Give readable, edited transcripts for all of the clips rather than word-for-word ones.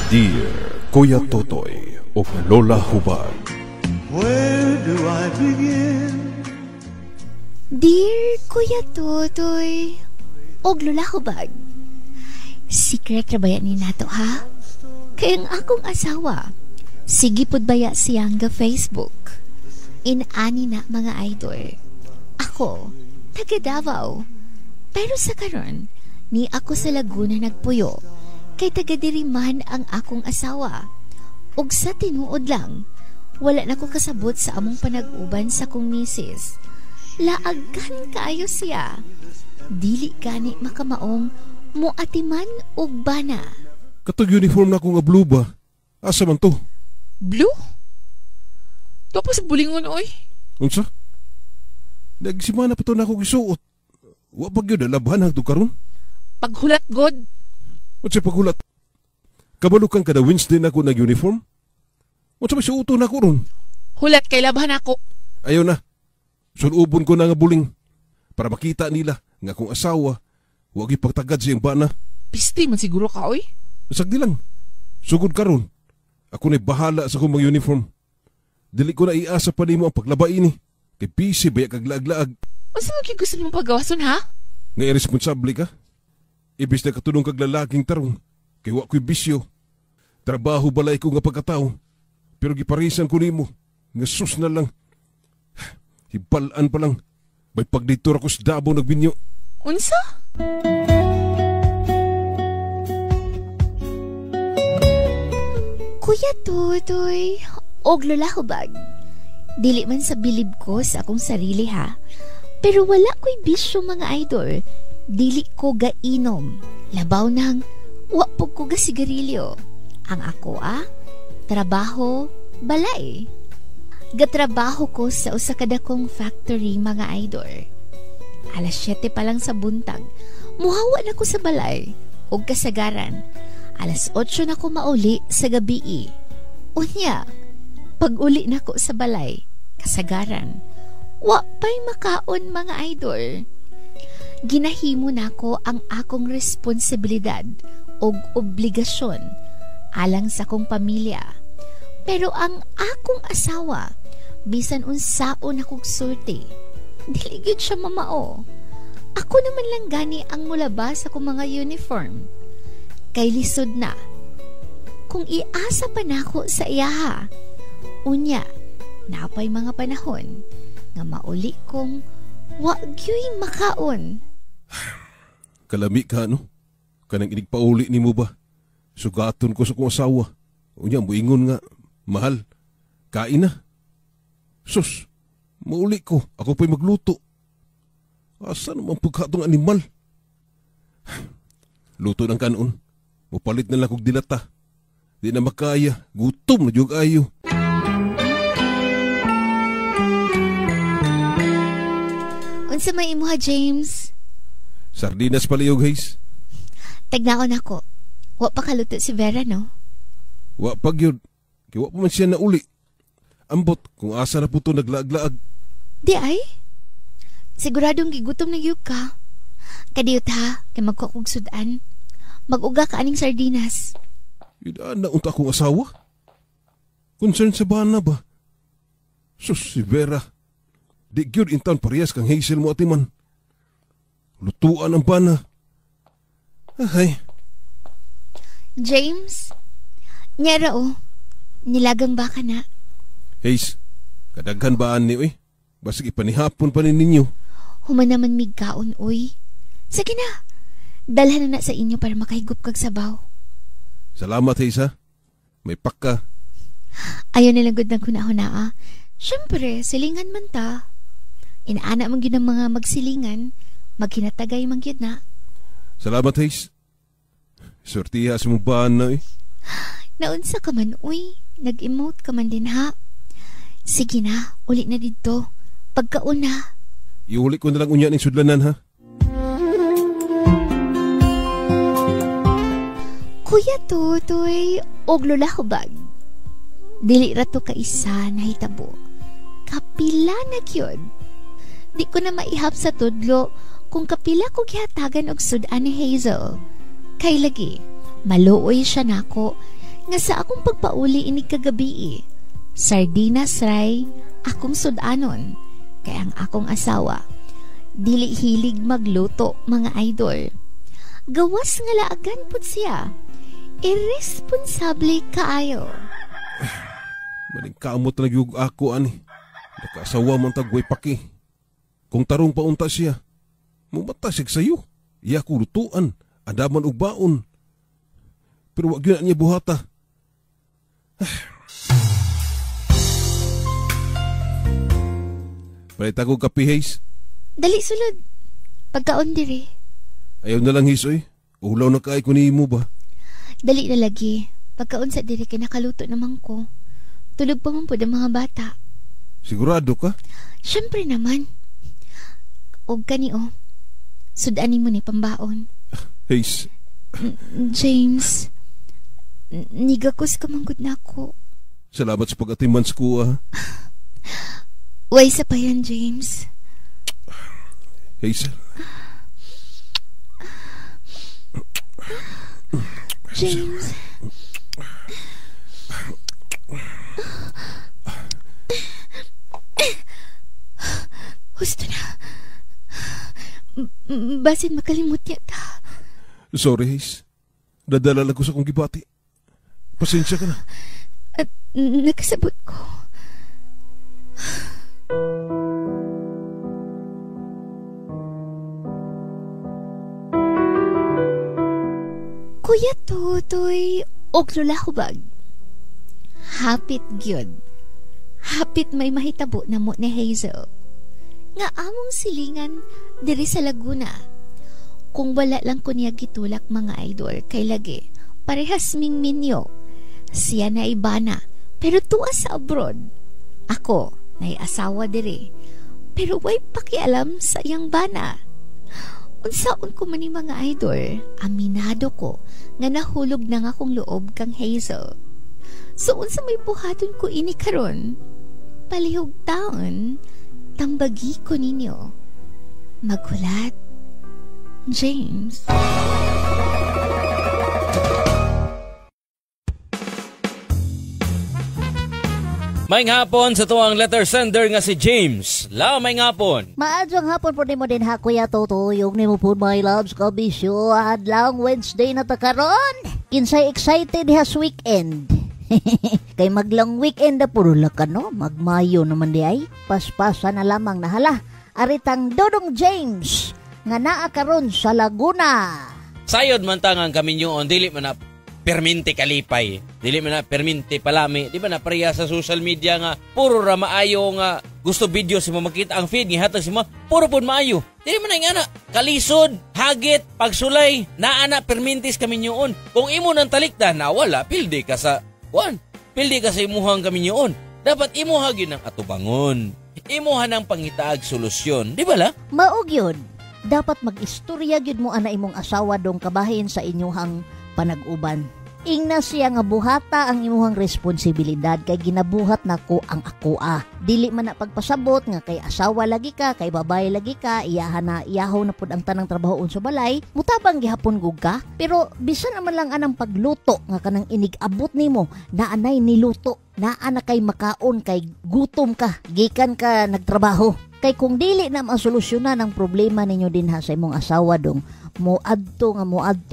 Dear Kuya Totoy o Lola Hubad. Where do I begin? Dear Kuya Totoy og Lola Hubad, secret ra baya ni nato ha? Kaya ang akong asawa, sige pud baya siyang ga Facebook. Inani na mga idol. Ako, taga Davao. Pero sa karon, ni ako sa Laguna nagpuyo. Kay taga diri man ang akong asawa. Ug sa tinuod lang, wala na ko kasabot sa among panag-uban sa kong misis. Laagan kaayo siya. Dili gani makamaong muatiman og bana. Katog uniform na ko nga blue ba? Asa man to? Blue? Tapos bulingon, oy. Unsa? Nagsimana pa to na ako gisuot. Wa pa gyud labhan hangtod karon. Paghulat, God. Unsa paghulat? Kabalo kang kada Wednesday na ako nag-uniform? Unsa may suoto na ko ron? Hulat kay labhan ako. Ayaw na. Sunubon ko na nga buling para makita nila nga akong asawa wag ipagtagad siyang bana. Pisti man siguro ka, oy. Sagdi lang. Sugod karon. Ako na'y bahala sa akong mag-uniform. Dili ko na iasa pa nimo ang paglaba ini. Kay busy baya kag laag-laag. Asa mo gusto mong pagawason, ha? Nga irresponsable ka. Ibis na katulong kag lalaking tarong. Kay wa ko'y bisyo. Trabaho balay ko nga pagkatao. Pero giparisan ko nimo. Nga sus na lang. Hibalaan pa lang. May pagditor ako sa Davao nagbinyo. Unsa? Kuya Totoy og Lola Hubad, dili man sa bilib ko sa akong sarili ha, pero wala ko'y bisyo mga idol. Dili ko gainom, labaw nang wa po ko ga sigarilyo. Ang ako trabaho, balay. Gatrabaho ko sa usa ka dakong factory mga idol. Alas 7 pa lang sa buntag, muhawa na ko sa balay og kasagaran. Alas 8 na ko mauli sa gabi. Unya, pag uli na ko sa balay, kasagaran, wa pa'y makaon mga idol. Ginahimo na ko ang akong responsibilidad o obligasyon alang sa akong pamilya. Pero ang akong asawa, bisan unsaon akong sulti, dili gyud siya mamao. Ako naman lang gani ang mulabas sa akong mga uniform. Kay lisod na. Kung iasa pa nako sa iyaha, unya, napay mga panahon nga mauli kong wagyo'y makaon. Kalami ka no? Kanang inigpauli ni mo ba? Sugaton ko sa kong asawa. Unya, muingon nga, mahal, kain na. Sus, mauli ko, ako pa'y magluto. Asa naman pagkatong animal? Luto ng kanon, mupalit na lang kong dilata. Di na makaya, gutom na jug ayo. Unsa may imuha, James? Sardinas paliyog, Hays. Tagnaon ako. Wa pa kaluto si Vera, no? Wa pag yun. Kaya wa pa man siya na uli. Ambot kung asa na po ito naglaag-laag. Di ay? Siguradong gigutom na yun ka. Kadiyot ha, kay magkakog sudan. Mag-uga ka aning sardinas. Yun na unta akong asawa? Concern sa bana ba? Sus, si Vera. Di gyud intan parehas kang Hazel mo atiman. Lutuan ang bana. Ay. James, nyara nilagang baka na. Haze, kadaghan baan ni Basig ipanihapon pa ninyo. Human naman migkaon, uy. Sige na, dalhan na sa inyo para makahigop kag sabaw. Salamat, Haze, ha? May pakka. Ayaw nilang good ng kunahuna. Siyempre, silingan man ta. Inaana man yun ang mga magsilingan, maghinatagay man yun na. Salamat, Haze. Sortiha sa mong baan na, Naunsa ka man, uy. Nag-emote ka man din, ha? Sige na, uli na dito. Pagkauna. Iuli ko na lang unya ng sudlanan, ha? Kuya Totoy og Lola Hubad, dili rato ka isa na hitabo. Kapila na gyud. Di ko na maihap sa tudlo kung kapila ko gihatagan og sudan ni Hazel. Kay lagi, maluoy siya nako Nga sa akong pagpauli ini kagabi, sardinas ray akong sudanon. Kaya ang akong asawa, dili hilig magluto, mga idol. Gawas nga laagan pud siya. Irresponsable kaayo. Maning kamot na yung ako, ani. Nakasawa man tagway paki. Kung tarong paunta siya, mumatasig sa'yo. Iya ko lutuan, adaman og baon. Pero wag yun niya buhata. Palit ako kape, Haze. Dali sulod. Pagkaon diri. Ayaw na lang, Haze, oy. Ulaw na kaay ko ni mo ba? Dali na lagi. Pagkaon sa diri kay nakaluto naman ko. Tulog pa man po ang mga bata. Sigurado ka? Siyempre naman. Og kani sudanin mo ni pambaon. Haze. James, nigakos ka manggod na ako. Salamat sa pag-atiman sa kuha. Way sa pa yan, James. Hazel. James. Gusto na. Basin makalimut niya ta. Sorry, Haze. Nadala lang ko sa kong gibati. Pasensya ka na. At nakasabot ko. Kuya Totoy, og lulahubag. Hapit gyud. Hapit may mahitabo na mo ni Hazel. Nga among silingan diri sa Laguna. Kung wala lang ko niya gitulak, mga idol, kay lagi parehas ming minyo. Siya na ibana, pero tuwa sa abroad. Ako, na'y asawa diri, pero way pakialam sa iyang bana. Unsaon ko man ni mga idol, aminado ko nga nahulog na nga akong loob kang Hazel. So unsa may buhaton ko ini karon? Palihog taon, tambagi ko ninyo. Maghulat, James. Maayong hapon sa tuwang letter sender nga si James. Maayong hapon. Maadjong hapon po mo din ha, Kuya Toto. Yung ni mo po, my loves, kabisyo. Adlang Wednesday na ta karon. Kinsay excited has weekend. Kay maglang weekend na puro ka, no? Magmayo naman di ay. Paspasa na lamang na hala. Aritang Dodong James nga naa karon sa Laguna. Sayod man tangang kami nyo, dili man na perminti kalipay. Dili man na perminti palami. Di ba na pareha sa social media nga puro ra maayo nga gusto video si mo makita ang feed nga hatag si mo puro pud maayo. Dili man nga na kalisod, hagit, pagsulay, naa na permintis kami nyoon. Kung imo nang talikdan na wala, pildi ka sa pildi ka sa imuhang kami nyoon. Dapat imuha gyud ng atubangon. Imuha ng pangitaag solusyon. Di ba la? Maog yun. Dapat mag-istorya gyud mo ana imong asawa dong kabahin sa inyuhang panag-uban. Ingna siya nga buhata ang imuhang responsibilidad kay ginabuhat nako ang akoa. Dili man na pagpasabot nga kay asawa lagi ka, kay babae lagi ka, iyahaw na pud ang tanang trabahoon sa balay, mutabang gihapon gug ka. Pero bisan naman lang anang pagluto nga kanang inig-abot nimo, naanay niluto, naa na kay makaon kay gutom ka, gikan ka nagtrabaho. Kay kung dili na masolusyonan ang problema ninyo din ha sa imong asawa dong, moadto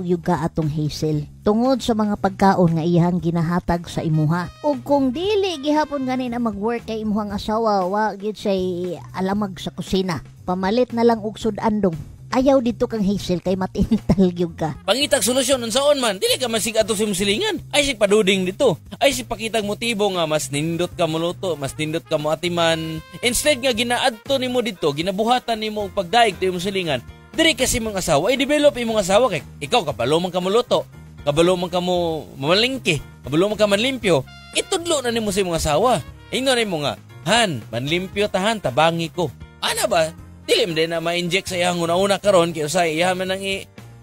yung ka atong Hazel. Tungod sa mga pagkaon nga iyang ginahatag sa imuha. O kung dili gihapon ganin na mag-work kay imuhang asawa, wa gid say alamag sa kusina. Pamalit na lang og sudan dong. Ayaw dito kang Hazel kay matintal gyud ka. Pangitag solusyon unsaon man, dili ka masig ato sa musilingan. Ay si paduding dito. Ay si pakitag motibo nga mas nindot ka muluto, mas nindot ka mo atiman. Instead nga ginaadto nimo dito, ginabuhatan nimo og pagdaig to imong silingan. Diri kasi mong asawa, i-develop imong asawa kay ikaw kabalo man ka muluto, kabalo man ka mo mamalingki, kabalo man ka manlimpyo. Itudlo na nimo sa imong asawa. Ingnon nimo nga, han, manlimpyo tahan tabangi ko. Ana ba? Dili man din na ma-inject sa iyang una-una karon kay usay iya man nang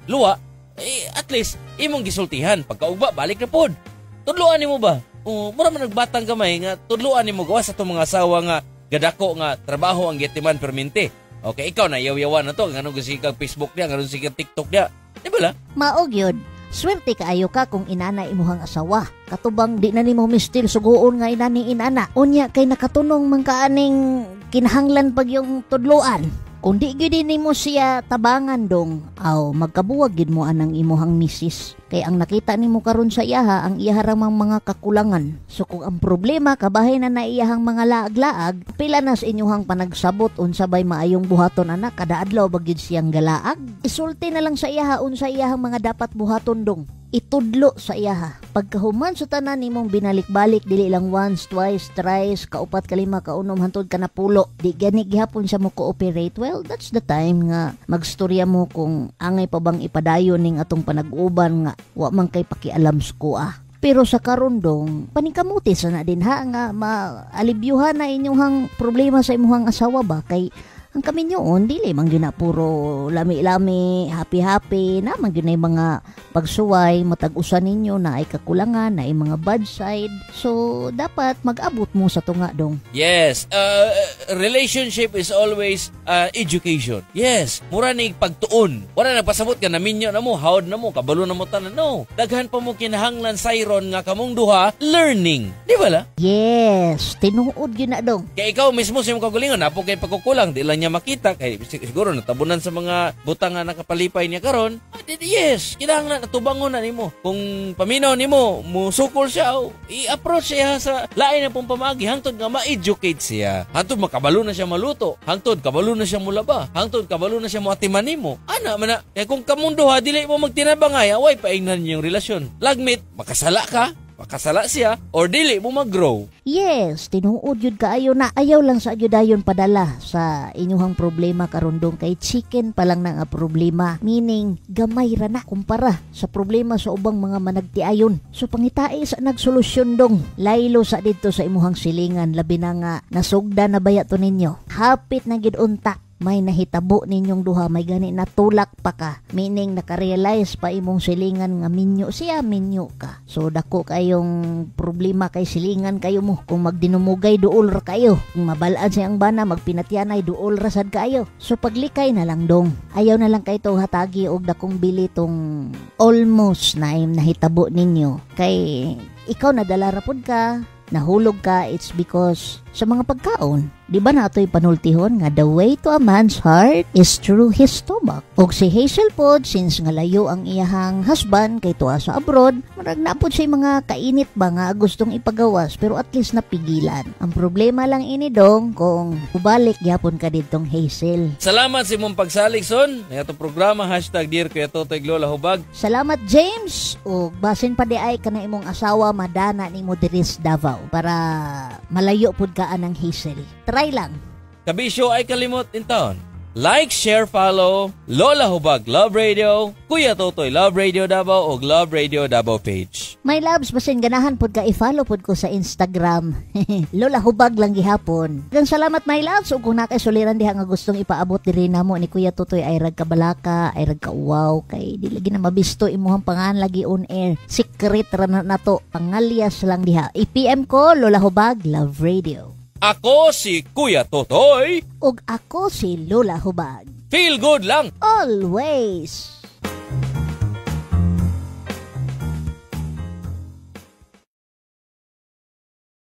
luwa, at least imong gisultihan pagkaugba balik na pod. Tudloan nimo ba? Mura man nagbatang gamay nga tudloan nimo gawas sa tong mga asawa nga gadako nga trabaho ang getiman permente. Okay, ikaw na yaw-yawan na to, ganun si kag Facebook niya, ganun si kag TikTok niya. Di ba la? Maog yun. Swerte kaayo ka kung inana imuhang asawa. Katubang di na nimo mistil suguon nga inani inana. Unya kay nakatunong man kaaning kinahanglan pag yung tudloan. Kung di gyud nimo siya tabangan dong, aw magkabuwag gid mo anang imuhang misis. Kay ang nakita nimo karon sa iyaha ang iyaharamang mga kakulangan. So kung ang problema kabahay na iyahang mga laag-laag, pila na sa inyuhang panagsabot unsabay maayong buhaton anak kada adlaw bagid siyang galaag. Isulti na lang sa iyaha unsa iyahang mga dapat buhaton dong. Itudlo sa iyaha. Pagkahuman sa tanan nimong binalik-balik dili lang once, twice, thrice, kaupat, kalima, kaunom hantod ka na pulo. Di gani gihapon siya mo cooperate. Well, that's the time nga magstorya mo kung angay pa bang ipadayon ning atong panag-uban nga wa man kay pakialam sko Pero sa karon dong, panikamuti sa na din ha nga maalibyuhan na inyong problema sa imuhang asawa ba kay ang kami nyoon, dili man yun na puro lami-lami, happy-happy, na man yun na mga pagsuway, matag-usan ninyo na ay kakulangan, na ay mga bad side. So, dapat mag-abot mo sa tunga dong. Yes, relationship is always education. Yes, mura ni pagtuon. Wala na pasabot ka na minyo na mo, hawd na mo, kabalo na mo tanan. No, daghan pa mo kinahanglan sayron nga kamong duha, learning. Di ba la? Yes, tinuod yun na dong. Kaya ikaw mismo sa imong kagulingon, napo kay pagkukulang, di lang niya makita kay siguro natabunan sa mga butang nga nakapalipay niya karon. Yes, kinahanglan natubangon na nimo. Kung paminaw nimo musukol siya, i-approach siya sa lain na pong pamagi hangtod nga ma-educate siya. Hangtod makabalo na siya maluto, hangtod kabalo na siya mulaba, hangtod kabalo na siya moatiman nimo. Ana man na, kay kung kamong duha dili mo magtinabangay, away paingnan yung relasyon. Lagmit, makasala ka, makasala siya, or dili mo mag-grow. Yes, tinuod yun kaayo na ayaw lang sa agyudayon padala sa inyuhang problema karon dong kay chicken pa lang na nga problema. Meaning, gamay ra na kumpara sa problema sa ubang mga managtiayon. So pangitae sa nagsolusyon dong. Laylo sa dito sa imuhang silingan, labi na nga nasugda na baya to ninyo. Hapit na gid unta. May nahitabo ninyong duha, may gani natulak pa ka. Meaning, nakarealize pa imong silingan nga minyo siya, minyo ka. So, dako kayong problema kay silingan kayo mo. Kung magdinumugay, duol ra kayo. Kung mabalaan siyang bana, magpinatyanay, duol ra sad kayo. So, paglikay na lang dong. Ayaw na lang kayo to hatagi og dakong bili tong almost na nahitabo ninyo. Kay, ikaw nadala rapod ka, nahulog ka, it's because sa mga pagkaon. Di ba na ito'y panultihon nga the way to a man's heart is through his stomach. Og si Hazel pod, since nga layo ang iyahang husband kay tuwa sa abroad, marag napod siya mga kainit ba nga gustong ipagawas pero at least napigilan. Ang problema lang ini dong kung ubalik yapon ka ditong Hazel. Salamat sa imong pagsalig son. Ito programa #Dear Kuya Totoy Lola Hubag. Salamat James. Og basin pa di ay kana imong asawa madana nimo diri sa Davao para malayo pod ka anang Hazel. Try lang. Kabisyo ay kalimot in town. Like, share, follow Lola Hubag Love Radio, Kuya Totoy Love Radio Davao o Love Radio Davao page. My loves, basin ganahan pod ka i-follow pod ko sa Instagram. Lola Hubag lang gihapon. Gan salamat my loves ug kung nakay suliran diha nga gustong ipaabot diri namo ni Kuya Totoy ay rag kabalaka, ay rag kauwaw kay di lagi na mabisto imuhang pangan lagi on air. Secret ra na to, pangalyas lang diha. I-PM ko Lola Hubag Love Radio. Ako si Kuya Totoy. Ug ako si Lola Hubag. Feel good lang. Always.